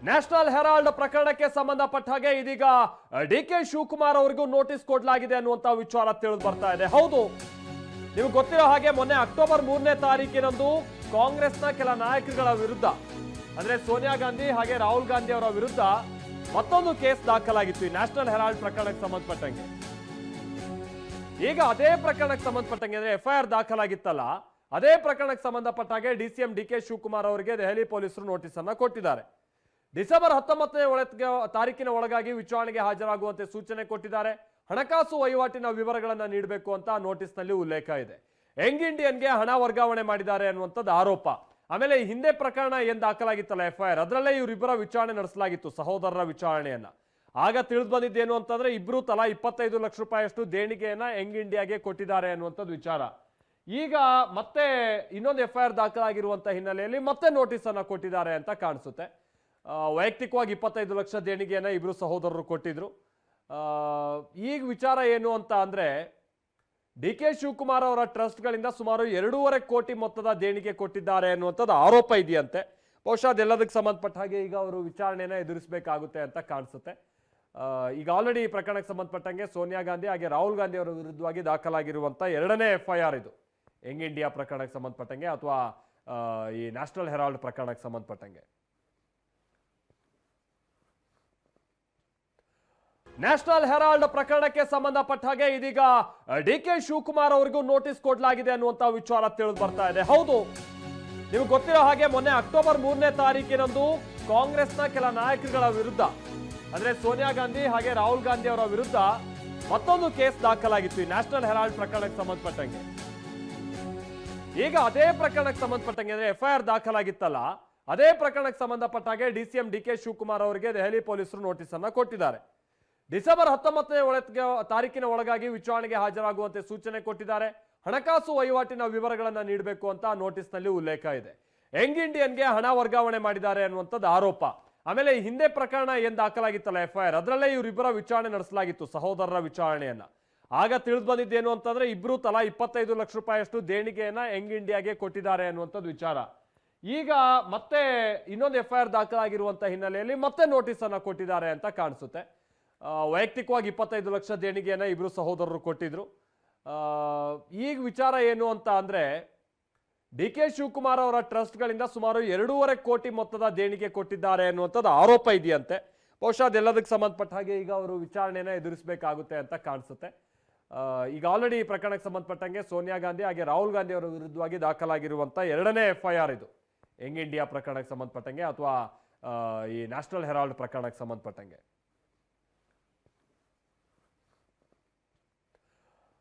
National Herald ಪ್ರಕರಣಕ್ಕೆ ಸಂಬಂಧಪಟ್ಟ ಹಾಗೆ ಇದೀಗ ಡಿಕೆ ಶಿವಕುಮಾರ್ ಅವರಿಗೂ ನೋಟಿಸ್ ಕೊಡಲಾಗಿದೆ ಅನ್ನುವಂತ ವಿಚಾರ ತಿಳಿದು ಬರ್ತಾ ಇದೆ. ಹೌದು, ನಿಮಗೆ ಗೊತ್ತಿರೋ ಹಾಗೆ ಮೊನ್ನೆ ಅಕ್ಟೋಬರ್ 3ನೇ ತಾರೀಕಿನಂದು ಕಾಂಗ್ರೆಸ್ನ ಕೆಲ ನಾಯಕರುಗಳ ವಿರುದ್ಧ, ಅಂದ್ರೆ ಸೋನಿಯಾ ಗಾಂಧಿ ಹಾಗೆ ರಾಹುಲ್ ಗಾಂಧಿ ಅವರ ವಿರುದ್ಧ ಮತ್ತೊಂದು ಕೇಸ್ ದಾಖಲಾಗಿತ್ತು ಈ ನ್ಯಾಷನಲ್ ಹೆರಾಲ್ಡ್ ಪ್ರಕರಣಕ್ಕೆ ಸಂಬಂಧಪಟ್ಟಂಗೆ. ಈಗ ಅದೇ ಪ್ರಕರಣಕ್ಕೆ ಸಂಬಂಧಪಟ್ಟಂಗೆ ಅಂದ್ರೆ FIR ದಾಖಲಾಗಿತ್ತಲ್ಲ, ಅದೇ ಪ್ರಕರಣಕ್ಕೆ ಸಂಬಂಧಪಟ್ಟ ಹಾಗೆ DCM ಡಿಕೆ ಶಿವಕುಮಾರ್ ಅವರಿಗೆ ದೆಹಲಿ ಪೊಲೀಸರು ನೋಟಿಸ್ ಅನ್ನ ಕೊಟ್ಟಿದ್ದಾರೆ. ಡಿಸೆಂಬರ್ 19ನೇ ತಾರೀಕಿನ ಒಳಗಾಗಿ ವಿಚಾರಣೆಗೆ ಹಾಜರಾಗುವಂತೆ ಸೂಚನೆ ಕೊಟ್ಟಿದ್ದಾರೆ. ಹಣಕಾಸು ವಹಿವಾಟಿನ ವಿವರಗಳನ್ನ ನೀಡಬೇಕು ಅಂತ ನೋಟಿಸ್ ನಲ್ಲಿ ಉಲ್ಲೇಖ ಇದೆ. ಯಂಗ್ ಇಂಡಿಯನ್ಗೆ ಹಣ ವರ್ಗಾವಣೆ ಮಾಡಿದ್ದಾರೆ ಅನ್ನುವಂಥದ್ದು ಆರೋಪ. ಆಮೇಲೆ ಹಿಂದೆ ಪ್ರಕರಣ ಏನ್ ದಾಖಲಾಗಿತ್ತಲ್ಲ FIR, ಅದರಲ್ಲೇ ಇವರಿಬ್ಬರ ವಿಚಾರಣೆ ನಡೆಸಲಾಗಿತ್ತು, ಸಹೋದರರ ವಿಚಾರಣೆಯನ್ನ. ಆಗ ತಿಳಿದು ಬಂದಿದ್ದೇನು ಅಂತಂದ್ರೆ ಇಬ್ರು ತಲಾ 25 ಲಕ್ಷ ರೂಪಾಯಿಯಷ್ಟು ದೇಣಿಗೆಯನ್ನ ಯಂಗ್ ಇಂಡಿಯಾಗೆ ಕೊಟ್ಟಿದ್ದಾರೆ ಅನ್ನುವಂಥದ್ದು ವಿಚಾರ. ಈಗ ಮತ್ತೆ ಇನ್ನೊಂದು FIR ದಾಖಲಾಗಿರುವಂತ ಹಿನ್ನೆಲೆಯಲ್ಲಿ ಮತ್ತೆ ನೋಟಿಸ್ ಅನ್ನ ಕೊಟ್ಟಿದ್ದಾರೆ ಅಂತ ಕಾಣಿಸುತ್ತೆ. ವೈಯಕ್ತಿಕವಾಗಿ 25 ಲಕ್ಷ ದೇಣಿಗೆಯನ್ನ ಇಬ್ರು ಸಹೋದರರು ಕೊಟ್ಟಿದ್ರು. ಈಗ ವಿಚಾರ ಏನು ಅಂತ ಅಂದ್ರೆ DK ಶಿವಕುಮಾರ್ ಅವರ ಟ್ರಸ್ಟ್ಗಳಿಂದ ಸುಮಾರು 2.5 ಕೋಟಿ ಮೊತ್ತದ ದೇಣಿಗೆ ಕೊಟ್ಟಿದ್ದಾರೆ ಅನ್ನುವಂಥದ್ದು ಆರೋಪ ಇದೆಯಂತೆ. ಬಹುಶಃ ಅದೆಲ್ಲದಕ್ಕೆ ಸಂಬಂಧಪಟ್ಟ ಹಾಗೆ ಈಗ ಅವರು ವಿಚಾರಣೆನ ಎದುರಿಸಬೇಕಾಗುತ್ತೆ ಅಂತ ಕಾಣಿಸುತ್ತೆ. ಈಗ ಆಲ್ರೆಡಿ ಈ ಪ್ರಕರಣಕ್ಕೆ ಸಂಬಂಧಪಟ್ಟಂಗೆ ಸೋನಿಯಾ ಗಾಂಧಿ ಹಾಗೆ ರಾಹುಲ್ ಗಾಂಧಿ ಅವರ ವಿರುದ್ಧವಾಗಿ ದಾಖಲಾಗಿರುವಂತ 2ನೇ FIR ಇದು, ಯಂಗ್ ಇಂಡಿಯಾ ಪ್ರಕರಣಕ್ಕೆ ಸಂಬಂಧಪಟ್ಟಂಗೆ ಅಥವಾ ಈ ನ್ಯಾಷನಲ್ ಹೆರಾಲ್ಡ್ ಪ್ರಕರಣಕ್ಕೆ ಸಂಬಂಧಪಟ್ಟಂಗೆ. ನ್ಯಾಷನಲ್ ಹೆರಾಲ್ಡ್ ಪ್ರಕರಣಕ್ಕೆ ಸಂಬಂಧಪಟ್ಟ ಹಾಗೆ ಇದೀಗ DK ಶಿವಕುಮಾರ್ ಅವರಿಗೂ ನೋಟಿಸ್ ಕೊಡಲಾಗಿದೆ ಅನ್ನುವಂತ ವಿಚಾರ ತಿಳಿದು ಬರ್ತಾ ಇದೆ. ಹೌದು, ನಿಮಗೆ ಗೊತ್ತಿರೋ ಹಾಗೆ ಮೊನ್ನೆ ಅಕ್ಟೋಬರ್ 3ನೇ ತಾರೀಕಿನಂದು ಕಾಂಗ್ರೆಸ್ನ ಕೆಲ ನಾಯಕರುಗಳ ವಿರುದ್ಧ, ಅಂದ್ರೆ ಸೋನಿಯಾ ಗಾಂಧಿ ಹಾಗೆ ರಾಹುಲ್ ಗಾಂಧಿ ಅವರ ವಿರುದ್ಧ ಮತ್ತೊಂದು ಕೇಸ್ ದಾಖಲಾಗಿತ್ತು ಈ ನ್ಯಾಷನಲ್ ಹೆರಾಲ್ಡ್ ಪ್ರಕರಣಕ್ಕೆ ಸಂಬಂಧಪಟ್ಟಂಗೆ. ಈಗ ಅದೇ ಪ್ರಕರಣಕ್ಕೆ ಸಂಬಂಧಪಟ್ಟಂಗೆ ಅಂದ್ರೆ FIR ದಾಖಲಾಗಿತ್ತಲ್ಲ, ಅದೇ ಪ್ರಕರಣಕ್ಕೆ ಸಂಬಂಧಪಟ್ಟ ಹಾಗೆ DCM ಡಿಕೆ ಶಿವಕುಮಾರ್ ಅವರಿಗೆ ದೆಹಲಿ ಪೊಲೀಸರು ನೋಟಿಸ್ ಅನ್ನ ಕೊಟ್ಟಿದ್ದಾರೆ. ಡಿಸೆಂಬರ್ 19ನೇ ತಾರೀಕಿನ ಒಳಗಾಗಿ ವಿಚಾರಣೆಗೆ ಹಾಜರಾಗುವಂತೆ ಸೂಚನೆ ಕೊಟ್ಟಿದ್ದಾರೆ. ಹಣಕಾಸು ವಹಿವಾಟಿನ ವಿವರಗಳನ್ನ ನೀಡಬೇಕು ಅಂತ ನೋಟಿಸ್ ನಲ್ಲಿ ಉಲ್ಲೇಖ ಇದೆ. ಯಂಗ್ ಇಂಡಿಯನ್ಗೆ ಹಣ ವರ್ಗಾವಣೆ ಮಾಡಿದ್ದಾರೆ ಅನ್ನುವಂಥದ್ದು ಆರೋಪ. ಆಮೇಲೆ ಹಿಂದೆ ಪ್ರಕರಣ ಏನ್ ದಾಖಲಾಗಿತ್ತಲ್ಲ FIR, ಅದರಲ್ಲೇ ಇವರಿಬ್ಬರ ವಿಚಾರಣೆ ನಡೆಸಲಾಗಿತ್ತು, ಸಹೋದರರ ವಿಚಾರಣೆಯನ್ನ. ಆಗ ತಿಳಿದು ಬಂದಿದ್ದೇನು ಅಂತಂದ್ರೆ ಇಬ್ರು ತಲಾ 25 ಲಕ್ಷ ರೂಪಾಯಿಯಷ್ಟು ದೇಣಿಗೆಯನ್ನ ಯಂಗ್ ಇಂಡಿಯಾಗೆ ಕೊಟ್ಟಿದ್ದಾರೆ ಅನ್ನುವಂಥದ್ದು ವಿಚಾರ. ಈಗ ಮತ್ತೆ ಇನ್ನೊಂದು FIR ದಾಖಲಾಗಿರುವಂತ ಹಿನ್ನೆಲೆಯಲ್ಲಿ ಮತ್ತೆ ನೋಟಿಸ್ ಅನ್ನ ಕೊಟ್ಟಿದ್ದಾರೆ ಅಂತ ಕಾಣಿಸುತ್ತೆ. ವೈಯಕ್ತಿಕವಾಗಿ 25 ಲಕ್ಷ ದೇಣಿಗೆಯನ್ನ ಇಬ್ರು ಸಹೋದರರು ಕೊಟ್ಟಿದ್ರು. ಈಗ ವಿಚಾರ ಏನು ಅಂತ ಅಂದ್ರೆ DK ಶಿವಕುಮಾರ್ ಅವರ ಟ್ರಸ್ಟ್ಗಳಿಂದ ಸುಮಾರು 2.5 ಕೋಟಿ ಮೊತ್ತದ ದೇಣಿಗೆ ಕೊಟ್ಟಿದ್ದಾರೆ ಅನ್ನುವಂಥದ್ದು ಆರೋಪ ಇದೆಯಂತೆ. ಬಹುಶಃ ಅದೆಲ್ಲದಕ್ಕೆ ಸಂಬಂಧಪಟ್ಟ ಹಾಗೆ ಈಗ ಅವರು ವಿಚಾರಣೆನ ಎದುರಿಸಬೇಕಾಗುತ್ತೆ ಅಂತ ಕಾಣಿಸುತ್ತೆ. ಈಗ ಆಲ್ರೆಡಿ ಈ ಪ್ರಕರಣಕ್ಕೆ ಸಂಬಂಧಪಟ್ಟಂಗೆ ಸೋನಿಯಾ ಗಾಂಧಿ ಹಾಗೆ ರಾಹುಲ್ ಗಾಂಧಿ ಅವರ ವಿರುದ್ಧವಾಗಿ ದಾಖಲಾಗಿರುವಂತ 2ನೇ FIR ಇದು, ಯಂಗ್ ಇಂಡಿಯಾ ಪ್ರಕರಣಕ್ಕೆ ಸಂಬಂಧಪಟ್ಟಂಗೆ ಅಥವಾ ಈ ನ್ಯಾಷನಲ್ ಹೆರಾಲ್ಡ್ ಪ್ರಕರಣಕ್ಕೆ ಸಂಬಂಧಪಟ್ಟಂಗೆ.